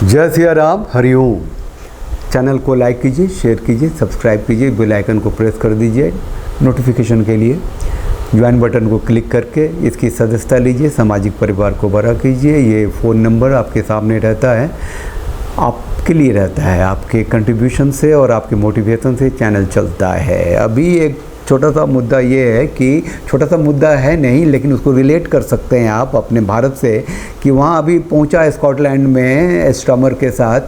जय सिया राम, हरिओम। चैनल को लाइक कीजिए, शेयर कीजिए, सब्सक्राइब कीजिए, बेल आइकन को प्रेस कर दीजिए नोटिफिकेशन के लिए। ज्वाइन बटन को क्लिक करके इसकी सदस्यता लीजिए, सामाजिक परिवार को बड़ा कीजिए। ये फ़ोन नंबर आपके सामने रहता है, आपके लिए रहता है। आपके कंट्रीब्यूशन से और आपके मोटिवेशन से चैनल चलता है। अभी एक छोटा सा मुद्दा ये है कि छोटा सा मुद्दा है नहीं, लेकिन उसको रिलेट कर सकते हैं आप अपने भारत से कि वहाँ अभी पहुँचा स्कॉटलैंड में स्टमर के साथ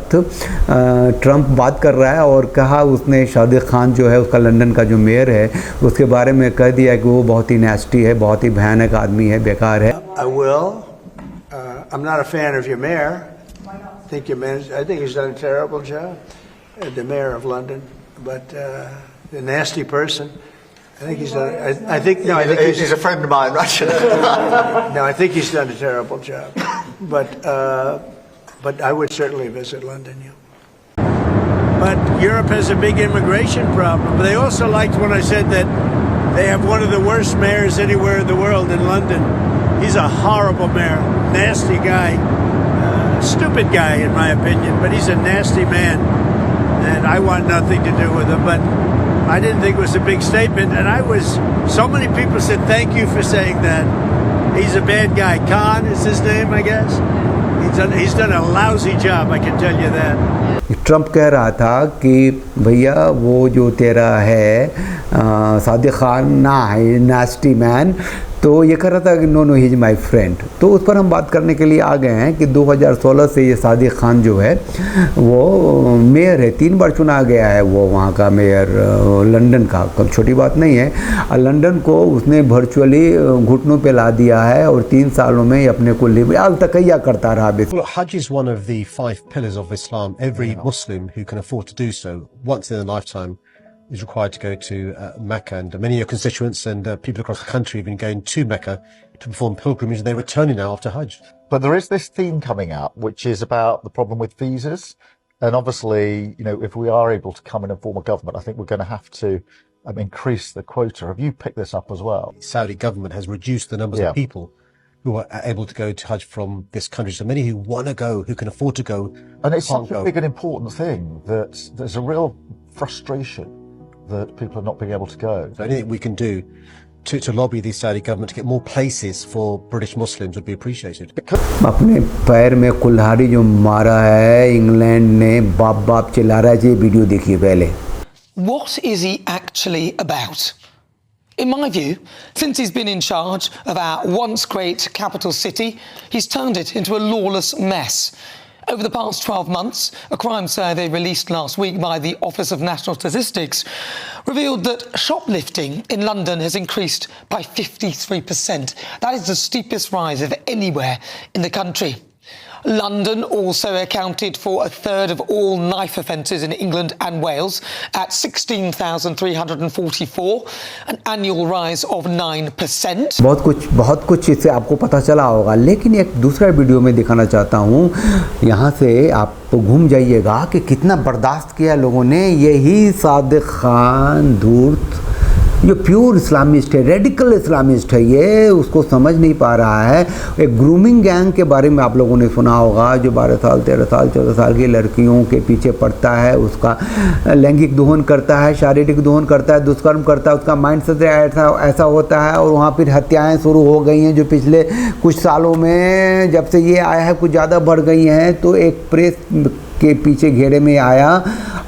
ट्रंप बात कर रहा है और कहा उसने सादिक खान जो है उसका लंदन का जो मेयर है उसके बारे में कह दिया कि वो बहुत ही नेस्टी है, बहुत ही भयानक आदमी है, बेकार है। I'm not a fan of your mayor. I think he's done a terrible job, the mayor of London, but the nasty person. I think he's done. I think he's a friend of mine, right? No, I think he's done a terrible job. But I would certainly visit London. Yeah. But Europe has a big immigration problem. But they also liked when I said that they have one of the worst mayors anywhere in the world in London. He's a horrible mayor, nasty guy, stupid guy in my opinion. But he's a nasty man, and I want nothing to do with him. But I didn't think it was a big statement, and so many people said thank you for saying that. He's a bad guy. Khan is his name, I guess. He's done a lousy job, I can tell you that. Trump कह रहा था कि भैया वो जो तेरा है सादिक खान ना है नास्टी मैन, तो ये कह रहा था कि no he is my friend. तो उस पर हम बात करने के लिए आ गए हैं कि 2016 से ये सादिक खान जो है वो मेयर है, 3 बार चुना गया है वो वहाँ का मेयर लंदन का। कब छोटी बात नहीं है, और लंदन को उसने वर्चुअली घुटनों पे ला दिया है और 3 सालों में अपने को लिबरल तकैया करता रहा। Hajj is one of the 5 pillars of Islam. Every Muslim who can afford to do so once in a lifetime is required to go to Mecca, and many of your constituents and people across the country have been going to Mecca to perform pilgrimage, and they're returning now after Hajj. But there is this theme coming out, which is about the problem with visas. And obviously, if we are able to come in and form a government, I think we're going to have to increase the quota. Have you picked this up as well? The Saudi government has reduced the numbers of people who are able to go to Hajj from this country. So many who want to go, who can afford to go, and it's such a big and important thing that there's a real frustration that people are not being able to go. So anything we can do to lobby the Saudi government to get more places for British Muslims would be appreciated. अपने पैर में कुल्हाड़ी जो मारा है England ने, बाप बाप चिल्ला रहा है। ये वीडियो देखिए पहले। What is he actually about? In my view, since he's been in charge of our once great capital city, he's turned it into a lawless mess. Over the past 12 months, a crime survey released last week by the Office of National Statistics revealed that shoplifting in London has increased by 53%. That is the steepest rise of anywhere in the country. London also accounted for a third of all knife offences in England and Wales at 16,344, an annual rise of 9%. बहुत कुछ इससे आपको पता चला होगा, लेकिन एक दूसरा वीडियो में दिखाना चाहता हूँ। यहाँ से आप घूम जाइएगा कि कितना बर्दाश्त किया लोगों ने। यही सादिक खान धूर्त जो प्योर इस्लामिस्ट है, रेडिकल इस्लामिस्ट है, ये उसको समझ नहीं पा रहा है। एक ग्रूमिंग गैंग के बारे में आप लोगों ने सुना होगा, जो 12 साल 13 साल 14 साल की लड़कियों के पीछे पड़ता है, उसका लैंगिक दोहन करता है, शारीरिक दोहन करता है, दुष्कर्म करता है। उसका माइंड सेट ऐसा होता है और वहाँ फिर हत्याएं शुरू हो गई हैं जो पिछले कुछ सालों में जब से ये आया है कुछ ज़्यादा बढ़ गई हैं। तो एक प्रेस के पीछे घेरे में आया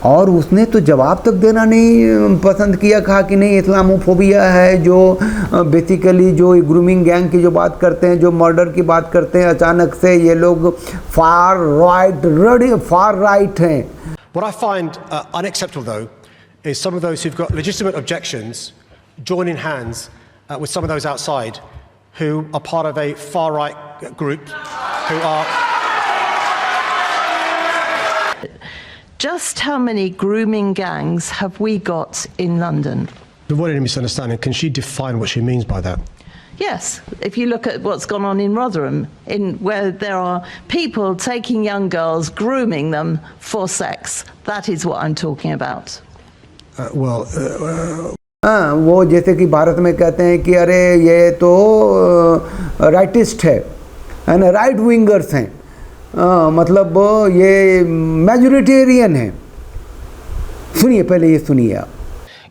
और उसने तो जवाब तक देना नहीं पसंद किया, कहा कि नहीं इस्लामोफोबिया है, जो बेसिकली जो ग्रूमिंग गैंग की जो बात करते हैं, जो मर्डर की बात करते हैं, अचानक से ये लोग फार राइट हैं। What I find unacceptable though is some of those who've got legitimate objections joining hands with some of those outside who are part of a far right group who are. Just how many grooming gangs have we got in London? To avoid any misunderstanding, can she define what she means by that? Yes, if you look at what's gone on in Rotherham, where there are people taking young girls, grooming them for sex, that is what I'm talking about. वो जैसे कि भारत में कहते हैं कि अरे ये तो राइटिस्ट है ना, राइट विंगर्स हैं। मतलब ये मेजोरिटेरियन है। सुनिए, पहले ये सुनिए आप।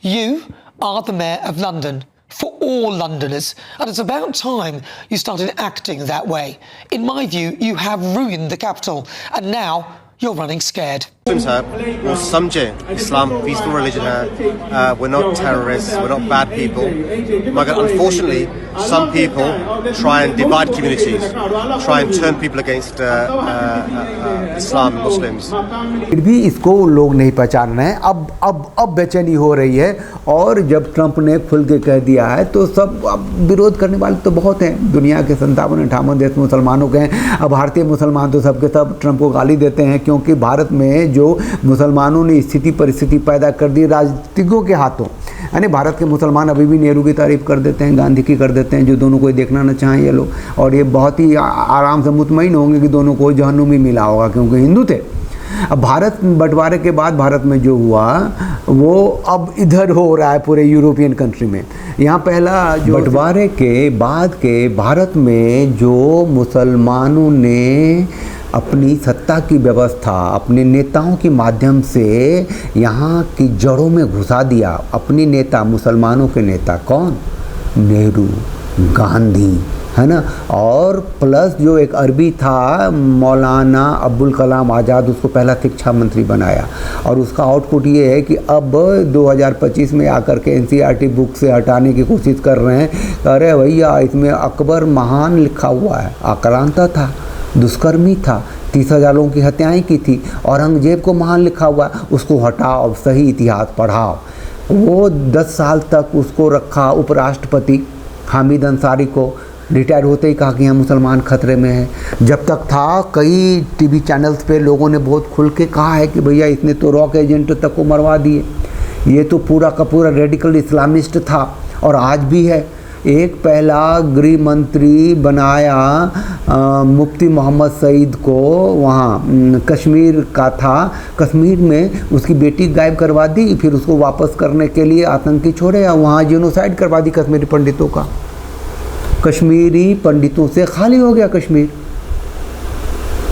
You are the mayor of London for all Londoners, and it's about time you started acting that way. In my view, you have ruined the capital, and now you're running scared. वो समझे इस्लाम peaceful religion है, we're not terrorists, we're not bad people, मगर unfortunately some people try and divide communities, try and turn people against Islam, Muslims. फिर भी इसको लोग नहीं पहचान रहे हैं। अब बेचैनी हो रही है, और जब ट्रंप ने खुल के कह दिया है तो सब अब विरोध करने वाले तो बहुत हैं। दुनिया के 57-58 देश मुसलमानों के हैं। अब भारतीय मुसलमान तो सबके सब ट्रंप को गाली देते हैं, क्योंकि भारत में जो मुसलमानों ने स्थिति परिस्थिति पैदा कर दी राजनीतिज्ञों के हाथों, यानी भारत के मुसलमान अभी भी नेहरू की तारीफ कर देते हैं, गांधी की कर देते हैं, जो दोनों को देखना न चाहें ये लोग, और ये बहुत ही आराम से मुतमईन होंगे कि दोनों को जहन्नुम ही मिला होगा, क्योंकि हिंदू थे। अब भारत बंटवारे के बाद भारत में जो हुआ वो अब इधर हो रहा है पूरे यूरोपियन कंट्री में। यहाँ पहला जो बंटवारे के बाद के भारत में जो मुसलमानों ने अपनी सत्ता की व्यवस्था अपने नेताओं के माध्यम से यहाँ की जड़ों में घुसा दिया। अपने नेता, मुसलमानों के नेता कौन? नेहरू, गांधी, है ना, और प्लस जो एक अरबी था मौलाना अब्दुल कलाम आज़ाद, उसको पहला शिक्षा मंत्री बनाया। और उसका आउटपुट ये है कि अब 2025 में आकर के NCERT बुक से हटाने की कोशिश कर रहे हैं। अरे भैया, इसमें अकबर महान लिखा हुआ है, आक्रांता था, दुष्कर्मी था, 30,000 लोगों की हत्याएं की थी। औरंगजेब को महान लिखा हुआ है, उसको हटाओ, सही इतिहास पढ़ाओ। वो 10 साल तक उसको रखा उपराष्ट्रपति हामिद अंसारी को, रिटायर होते ही कहा कि यहाँ मुसलमान खतरे में है। जब तक था कई टीवी चैनल्स पे लोगों ने बहुत खुल के कहा है कि भैया इसने तो रॉक एजेंट तक को मरवा दिए, ये तो पूरा का पूरा रेडिकल इस्लामिस्ट था, और आज भी है। एक पहला गृह मंत्री बनाया मुफ्ती मोहम्मद सईद को, वहाँ कश्मीर का था, कश्मीर में उसकी बेटी गायब करवा दी, फिर उसको वापस करने के लिए आतंकी छोड़े, वहाँ जेनोसाइड करवा दी कश्मीरी पंडितों का। कश्मीरी पंडितों से खाली हो गया कश्मीर।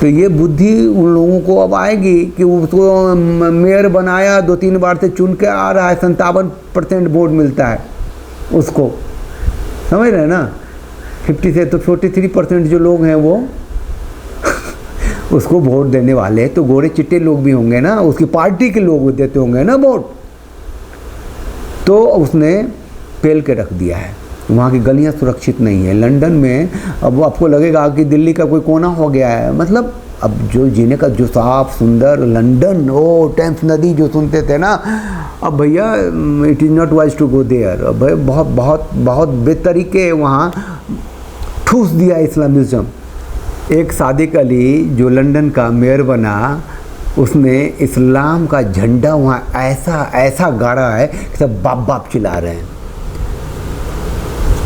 तो ये बुद्धि उन लोगों को अब आएगी कि उसको मेयर बनाया, 2-3 बार से चुन के आ रहा है, 57% वोट मिलता है उसको, समझ रहे हैं ना। 50 से तो 43% जो लोग हैं वो उसको वोट देने वाले, तो गोरे चिट्टे लोग भी होंगे ना, उसकी पार्टी के लोग देते होंगे ना वोट। तो उसने पेल के रख दिया है। वहाँ की गलियाँ सुरक्षित नहीं है लंदन में। अब आपको लगेगा कि दिल्ली का कोई कोना हो गया है, मतलब अब जो जीने का जो साफ सुंदर लंदन, ओ टेम्स नदी जो सुनते थे ना, अब भैया it is not wise to go there. अब बहुत बहुत बहुत बेतरीके वहाँ ठूस दिया इस्लामिज़्म। एक सादिक अली जो लंदन का मेयर बना, उसने इस्लाम का झंडा वहाँ ऐसा ऐसा गाड़ा है कि सब बाप बाप चिल्ला रहे हैं।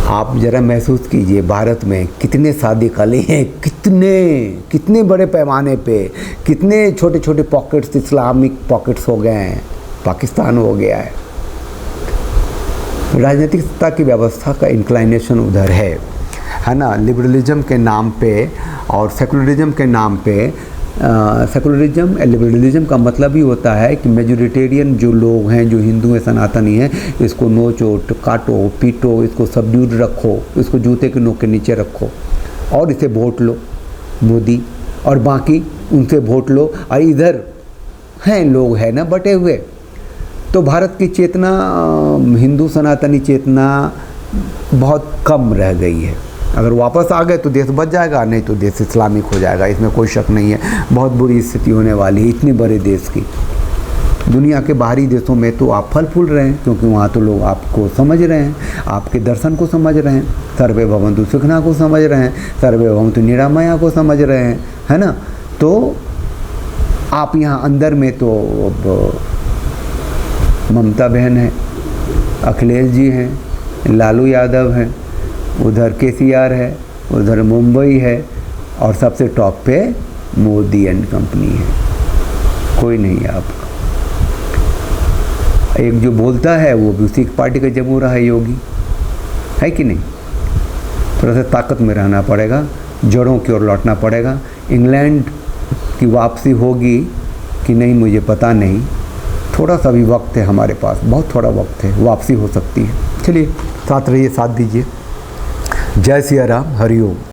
आप ज़रा महसूस कीजिए भारत में कितने सादिक अली हैं, कितने बड़े पैमाने पे, कितने छोटे छोटे पॉकेट्स, इस्लामिक पॉकेट्स हो गए हैं, पाकिस्तान हो गया है। राजनीतिक सत्ता की व्यवस्था का इंक्लाइनेशन उधर है ना, लिबरलिज्म के नाम पे और सेकुलरिज्म के नाम पे। सेकुलरिज्म लिबरलिज्म का मतलब ही होता है कि मेजोरिटेरियन जो लोग हैं, जो हिंदू हैं, सनातनी हैं, इसको नोचो, काटो, पीटो, इसको सबड्यूड रखो, इसको जूते के नोक के नीचे रखो और इसे वोट लो मोदी, और बाकी उनसे वोट लो। और इधर हैं लोग हैं ना बटे हुए। तो भारत की चेतना, हिंदू सनातनी चेतना बहुत कम रह गई है। अगर वापस आ गए तो देश बच जाएगा, नहीं तो देश इस्लामिक हो जाएगा, इसमें कोई शक नहीं है। बहुत बुरी स्थिति होने वाली है इतने बड़े देश की। दुनिया के बाहरी देशों में तो आप फल फूल रहे हैं, क्योंकि वहाँ तो लोग आपको समझ रहे हैं, आपके दर्शन को समझ रहे हैं, सर्वे भवन्तु सुखिनः को समझ रहे हैं, सर्वे भवन्तु निरामया को समझ रहे हैं, है ना। तो आप यहाँ अंदर में तो ममता बहन है, अखिलेश जी हैं, लालू यादव हैं, उधर KCR है, उधर मुंबई है, और सबसे टॉप पे मोदी एंड कंपनी है। कोई नहीं है आपका। एक जो बोलता है वो भी उसी पार्टी का जमू रहा है, योगी है कि नहीं। थोड़ा सा ताकत में रहना पड़ेगा, जड़ों की ओर लौटना पड़ेगा। इंग्लैंड कि वापसी होगी कि नहीं मुझे पता नहीं, थोड़ा सा भी वक्त है हमारे पास, बहुत थोड़ा वक्त है, वापसी हो सकती है। चलिए साथ रहिए, साथ दीजिए। जय सिया राम, हरि ओम।